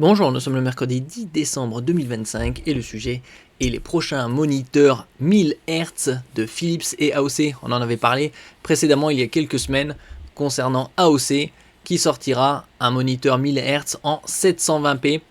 Bonjour, nous sommes le mercredi 10 décembre 2025 et le sujet est les prochains moniteurs 1000 Hz de Philips et AOC. On en avait parlé précédemment il y a quelques semaines concernant AOC qui sortira un moniteur 1000 Hz en 720p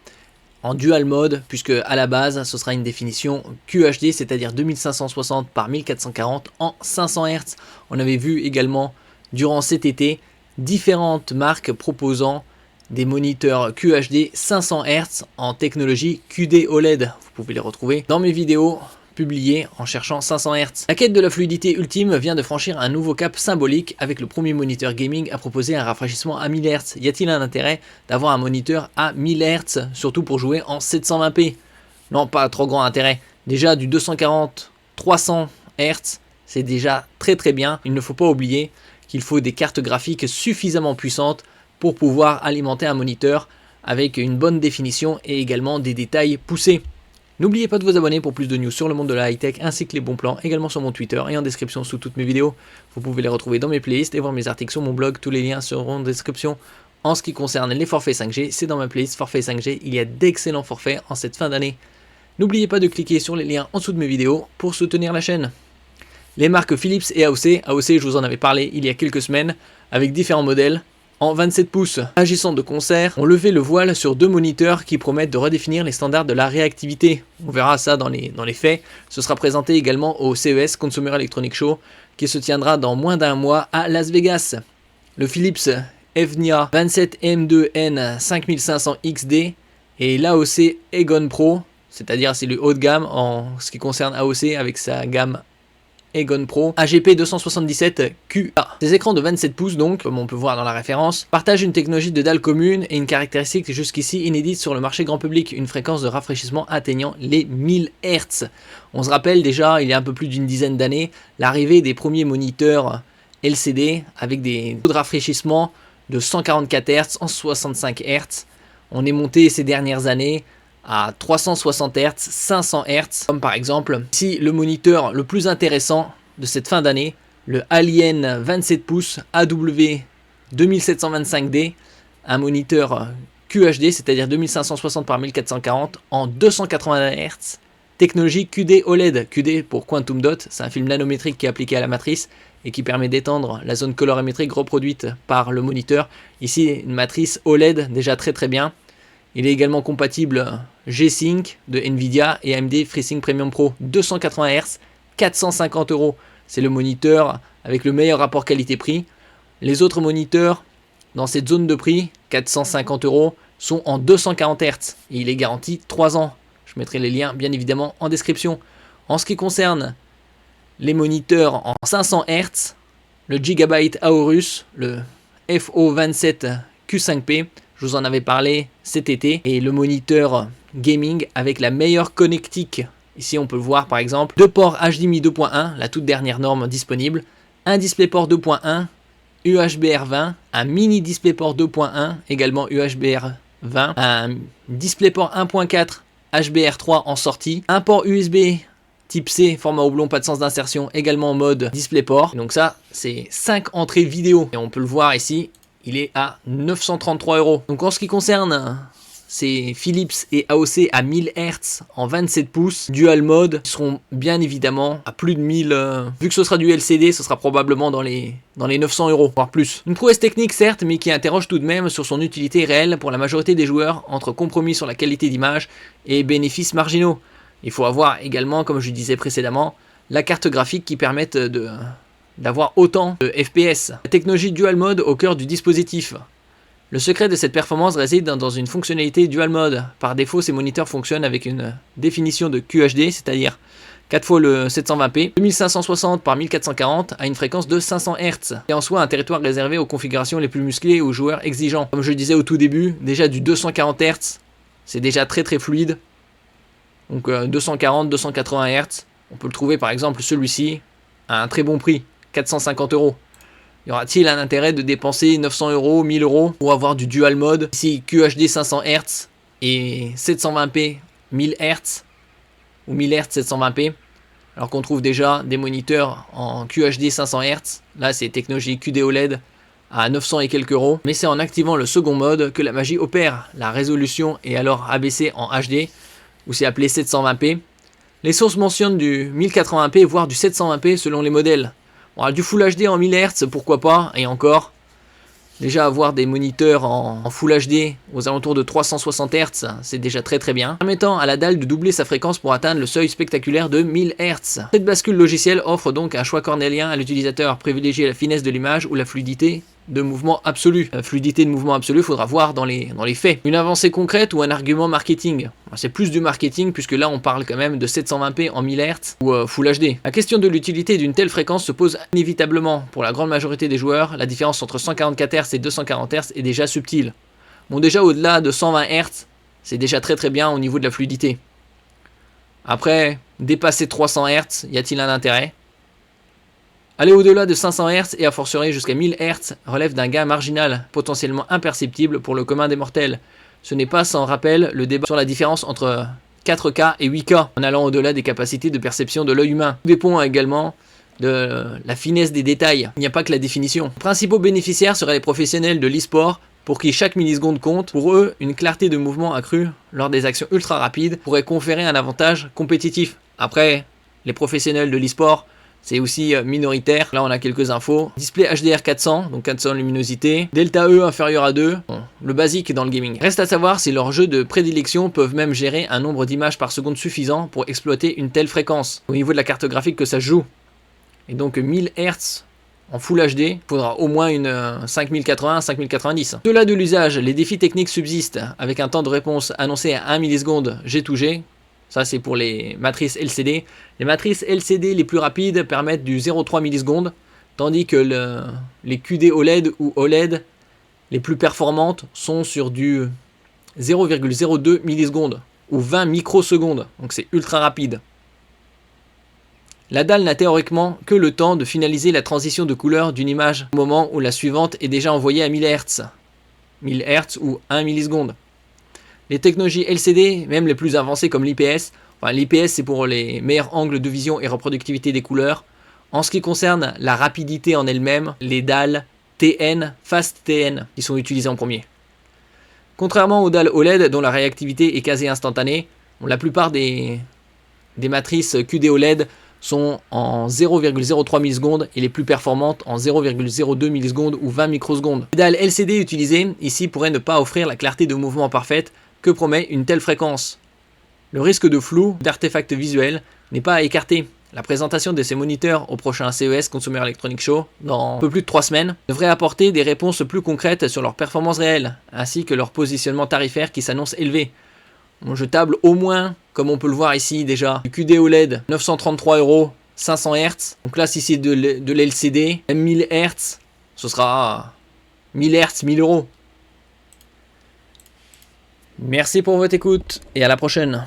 en dual mode, puisque à la base ce sera une définition QHD, c'est-à-dire 2560 par 1440 en 500 Hz. On avait vu également durant cet été différentes marques proposant des moniteurs QHD 500 Hz en technologie QD OLED. Vous pouvez les retrouver dans mes vidéos publiées en cherchant 500 Hz. La quête de la fluidité ultime vient de franchir un nouveau cap symbolique avec le premier moniteur gaming à proposer un rafraîchissement à 1000 Hz. Y a-t-il un intérêt d'avoir un moniteur à 1000 Hz, surtout pour jouer en 720p? Non, pas trop grand intérêt. Déjà du 240-300 Hz, c'est déjà très bien. Il ne faut pas oublier qu'il faut des cartes graphiques suffisamment puissantes pour pouvoir alimenter un moniteur avec une bonne définition et également des détails poussés. N'oubliez pas de vous abonner pour plus de news sur le monde de la high-tech ainsi que les bons plans, également sur mon Twitter et en description sous toutes mes vidéos. Vous pouvez les retrouver dans mes playlists et voir mes articles sur mon blog, tous les liens seront en description. En ce qui concerne les forfaits 5G, c'est dans ma playlist forfait 5G, il y a d'excellents forfaits en cette fin d'année. N'oubliez pas de cliquer sur les liens en dessous de mes vidéos pour soutenir la chaîne. Les marques Philips et AOC, je vous en avais parlé il y a quelques semaines avec différents modèles en 27 pouces. Agissant de concert, on levait le voile sur deux moniteurs qui promettent de redéfinir les standards de la réactivité. On verra ça dans les faits. Ce sera présenté également au CES, Consumer Electronics Show, qui se tiendra dans moins d'un mois à Las Vegas. Le Philips Evnia 27M2N 5500 XD et l'AOC Egon Pro, c'est-à-dire c'est le haut de gamme en ce qui concerne AOC avec sa gamme Egon Pro AGP 277QA. Ces écrans de 27 pouces donc, comme on peut voir dans la référence, partagent une technologie de dalle commune et une caractéristique jusqu'ici inédite sur le marché grand public, une fréquence de rafraîchissement atteignant les 1000 Hz. On se rappelle déjà, il y a un peu plus d'une dizaine d'années, l'arrivée des premiers moniteurs LCD avec des taux de rafraîchissement de 144 Hz en 65 Hz. On est monté ces dernières années à 360 Hz, 500 Hz, comme par exemple ici le moniteur le plus intéressant de cette fin d'année, le Alien 27 pouces AW 2725D, un moniteur QHD, c'est-à-dire 2560 par 1440 en 280 Hz, technologie QD OLED, QD pour Quantum Dot, c'est un film nanométrique qui est appliqué à la matrice et qui permet d'étendre la zone colorimétrique reproduite par le moniteur. Ici une matrice OLED déjà très bien. Il est également compatible G-Sync de Nvidia et AMD FreeSync Premium Pro 280 Hz, 450 €. C'est le moniteur avec le meilleur rapport qualité-prix. Les autres moniteurs dans cette zone de prix, 450 €, sont en 240 Hz et il est garanti 3 ans. Je mettrai les liens bien évidemment en description. En ce qui concerne les moniteurs en 500 Hz, le Gigabyte Aorus, le FO27Q5P, je vous en avais parlé cet été, et le moniteur gaming avec la meilleure connectique. Ici on peut le voir par exemple, deux ports HDMI 2.1, la toute dernière norme disponible, un DisplayPort 2.1, UHBR20, un mini DisplayPort 2.1, également UHBR20, un DisplayPort 1.4 HBR3 en sortie, un port USB type C, format oblong, pas de sens d'insertion, également en mode DisplayPort. Donc ça, c'est 5 entrées vidéo. Et on peut le voir ici, il est à 933 €. Donc en ce qui concerne ces Philips et AOC à 1000 Hz en 27 pouces, dual mode, ils seront bien évidemment à plus de 1000. Vu que ce sera du LCD, ce sera probablement dans les 900 €, voire plus. Une prouesse technique certes, mais qui interroge tout de même sur son utilité réelle pour la majorité des joueurs, entre compromis sur la qualité d'image et bénéfices marginaux. Il faut avoir également, comme je disais précédemment, la carte graphique qui permette d'avoir autant de FPS. La technologie dual mode au cœur du dispositif. Le secret de cette performance réside dans une fonctionnalité dual mode. Par défaut, ces moniteurs fonctionnent avec une définition de QHD, c'est-à-dire 4 fois le 720p, 2560 par 1440 à une fréquence de 500 Hz. Et en soi un territoire réservé aux configurations les plus musclées et aux joueurs exigeants. Comme je le disais au tout début, déjà du 240 Hz, c'est déjà très fluide. Donc 240, 280 Hz, on peut le trouver par exemple celui-ci à un très bon prix. 450 €. Y aura-t-il un intérêt de dépenser 900 €, 1000 € pour avoir du dual mode? Ici QHD 500 Hz et 720p 1000 Hz ou 1000 Hz 720p, alors qu'on trouve déjà des moniteurs en QHD 500 Hz. Là c'est technologie QD OLED à 900 et quelques euros. Mais c'est en activant le second mode que la magie opère. La résolution est alors abaissée en HD, ou c'est appelé 720p. Les sources mentionnent du 1080p, voire du 720p selon les modèles. Bon, du Full HD en 1000 Hz, pourquoi pas, et encore. Déjà avoir des moniteurs en Full HD aux alentours de 360 Hz, c'est déjà très très bien, permettant à la dalle de doubler sa fréquence pour atteindre le seuil spectaculaire de 1000 Hz. Cette bascule logicielle offre donc un choix cornélien à l'utilisateur, privilégier la finesse de l'image ou la fluidité de mouvement absolu. La fluidité de mouvement absolu, il faudra voir dans les faits. Une avancée concrète ou un argument marketing? C'est plus du marketing puisque là on parle quand même de 720p en 1000 Hz ou Full HD. La question de l'utilité d'une telle fréquence se pose inévitablement. Pour la grande majorité des joueurs, la différence entre 144 Hz et 240 Hz est déjà subtile. Bon, déjà au-delà de 120 Hz, c'est déjà très très bien au niveau de la fluidité. Après, dépasser 300 Hz, y a-t-il un intérêt? Aller au-delà de 500 Hz et a fortiori jusqu'à 1000 Hz relève d'un gain marginal, potentiellement imperceptible pour le commun des mortels. Ce n'est pas sans rappel le débat sur la différence entre 4K et 8K, en allant au-delà des capacités de perception de l'œil humain. Tout dépend également de la finesse des détails, il n'y a pas que la définition. Les principaux bénéficiaires seraient les professionnels de l'e-sport, pour qui chaque milliseconde compte. Pour eux, une clarté de mouvement accrue lors des actions ultra rapides pourrait conférer un avantage compétitif. Après, les professionnels de l'e-sport, c'est aussi minoritaire. Là, on a quelques infos. Display HDR 400, donc 400 luminosité. Delta E inférieur à 2. Bon, le basique dans le gaming. Reste à savoir si leurs jeux de prédilection peuvent même gérer un nombre d'images par seconde suffisant pour exploiter une telle fréquence. Au niveau de la carte graphique que ça joue. Et donc 1000 Hz en Full HD, il faudra au moins une 5080-5090. Au-delà de l'usage, les défis techniques subsistent, avec un temps de réponse annoncé à 1 milliseconde G2G. Ça, c'est pour les matrices LCD. Les matrices LCD les plus rapides permettent du 0,3 millisecondes, tandis que les QD OLED ou OLED les plus performantes sont sur du 0,02 millisecondes ou 20 microsecondes. Donc c'est ultra rapide. La dalle n'a théoriquement que le temps de finaliser la transition de couleur d'une image au moment où la suivante est déjà envoyée à 1000 Hz. 1000 Hz ou 1 milliseconde. Les technologies LCD, même les plus avancées comme l'IPS, enfin l'IPS c'est pour les meilleurs angles de vision et reproductivité des couleurs. En ce qui concerne la rapidité en elle-même, les dalles TN, Fast TN qui sont utilisées en premier. Contrairement aux dalles OLED dont la réactivité est quasi instantanée, la plupart des matrices QD OLED sont en 0,03 millisecondes et les plus performantes en 0,02 millisecondes ou 20 microsecondes. Les dalles LCD utilisées ici pourraient ne pas offrir la clarté de mouvement parfaite que promet une telle fréquence. Le risque de flou, d'artefacts visuels n'est pas à écarter. La présentation de ces moniteurs au prochain CES Consumer Electronics Show dans un peu plus de 3 semaines devrait apporter des réponses plus concrètes sur leurs performances réelles ainsi que leur positionnement tarifaire qui s'annonce élevé. Bon, je table au moins, comme on peut le voir ici déjà, du QD OLED 933 €, 500 Hz. Donc là, si c'est de l'LCD, 1000 Hz, ce sera 1000 Hz, 1000 €. Merci pour votre écoute et à la prochaine.